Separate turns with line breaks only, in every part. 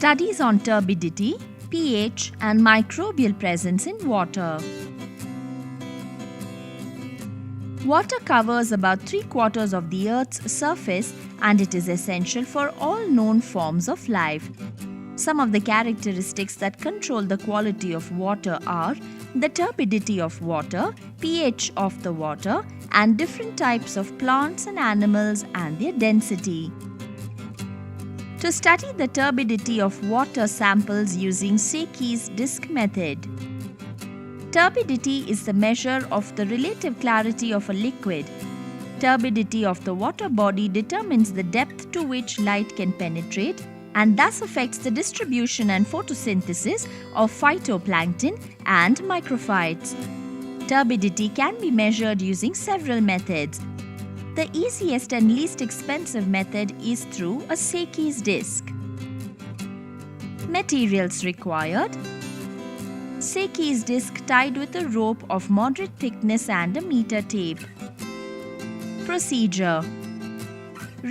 Studies on turbidity, pH, and microbial presence in water. Water covers about 3/4 of the Earth's surface and it is essential for all known forms of life. Some of the characteristics that control the quality of water are the turbidity of water, pH of the water, and different types of plants and animals and their density. To study the turbidity of water samples using Secchi's disk method. Turbidity is the measure of the relative clarity of a liquid. Turbidity of the water body determines the depth to which light can penetrate and thus affects the distribution and photosynthesis of phytoplankton and microphytes. Turbidity can be measured using several methods. The easiest and least expensive method is through a Secchi's disk. Materials required: Secchi's disk tied with a rope of moderate thickness and a meter tape. Procedure: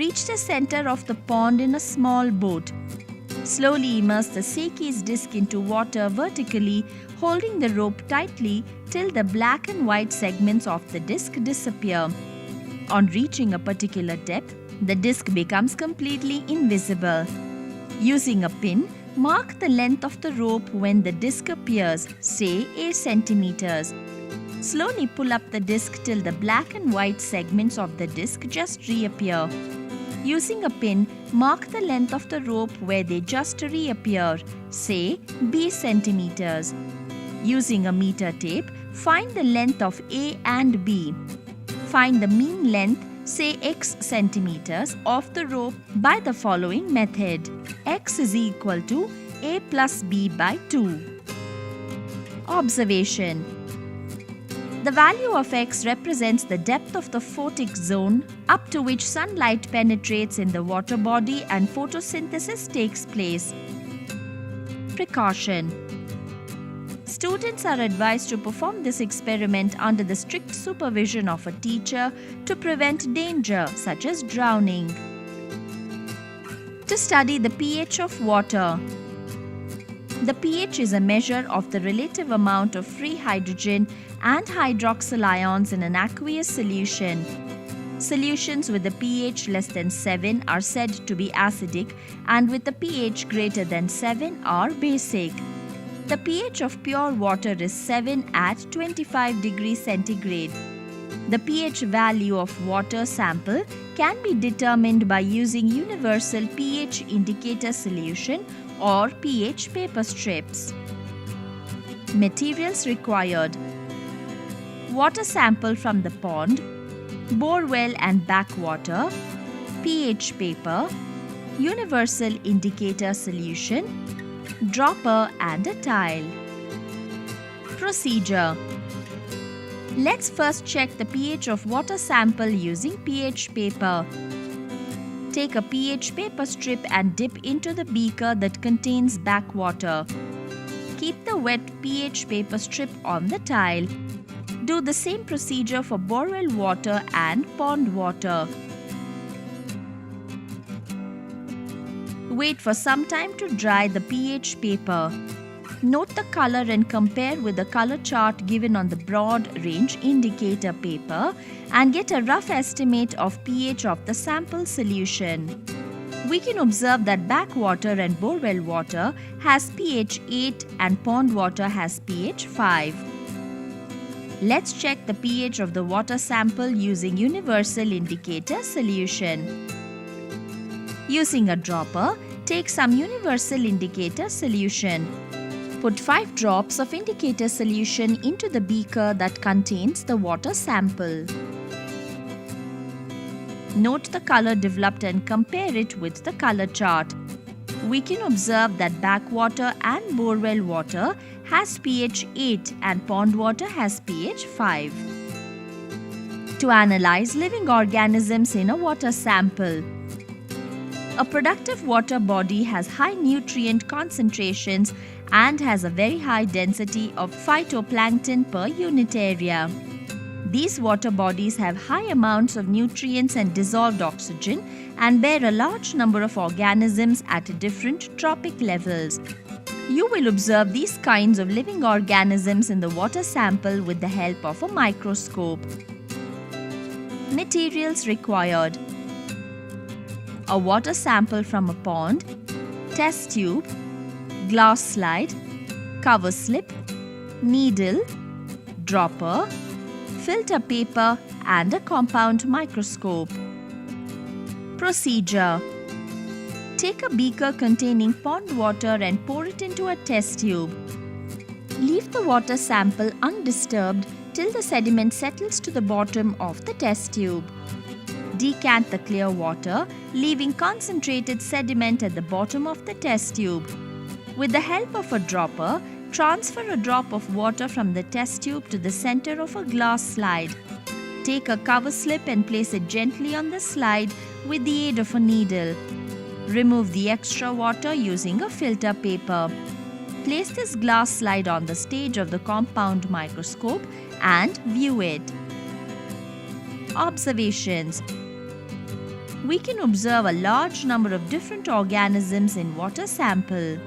reach the center of the pond in a small boat. Slowly immerse the Secchi's disk into water vertically, holding the rope tightly till the black and white segments of the disk disappear. On reaching a particular depth, the disk becomes completely invisible. Using a pin, mark the length of the rope when the disk appears, say 8 centimeters. Slowly pull up the disk till the black and white segments of the disk just reappear. Using a pin, mark the length of the rope where they just reappear, say B centimeters. Using a meter tape, find the length of A and B. Find the mean length, say x centimeters, of the rope by the following method. X is equal to A plus B by 2. Observation: the value of x represents the depth of the photic zone up to which sunlight penetrates in the water body and photosynthesis takes place. Precaution: students are advised to perform this experiment under the strict supervision of a teacher to prevent danger such as drowning. To study the pH of water. The pH is a measure of the relative amount of free hydrogen and hydroxyl ions in an aqueous solution. Solutions with a pH less than 7 are said to be acidic and with a pH greater than 7 are basic. The pH of pure water is 7 at 25 degrees centigrade. The pH value of water sample can be determined by using universal pH indicator solution or pH paper strips. Materials required: water sample from the pond, bore well and backwater, pH paper, universal indicator solution, dropper and a tile. Procedure: let's first check the pH of water sample using pH paper. Take a pH paper strip and dip into the beaker that contains backwater. Keep the wet pH paper strip on the tile. Do the same procedure for borewell water and pond water. Wait for some time to dry the pH paper. Note the color and compare with the color chart given on the broad range indicator paper and get a rough estimate of pH of the sample solution. We can observe that backwater and borewell water has pH 8 and pond water has pH 5. Let's check the pH of the water sample using universal indicator solution. Using a dropper, take some universal indicator solution. Put 5 drops of indicator solution into the beaker that contains the water sample. Note the color developed and compare it with the color chart. We can observe that backwater and borewell water has pH 8 and pond water has pH 5. To analyze living organisms in a water sample. A productive water body has high nutrient concentrations and has a very high density of phytoplankton per unit area. These water bodies have high amounts of nutrients and dissolved oxygen and bear a large number of organisms at different trophic levels. You will observe these kinds of living organisms in the water sample with the help of a microscope. Materials required: a water sample from a pond, test tube, glass slide, cover slip, needle, dropper, filter paper and a compound microscope. Procedure: take a beaker containing pond water and pour it into a test tube. Leave the water sample undisturbed till the sediment settles to the bottom of the test tube. Decant the clear water, leaving concentrated sediment at the bottom of the test tube. With the help of a dropper, transfer a drop of water from the test tube to the center of a glass slide. Take a cover slip and place it gently on the slide with the aid of a needle. Remove the extra water using a filter paper. Place this glass slide on the stage of the compound microscope and view it. Observations: we can observe a large number of different organisms in water sample.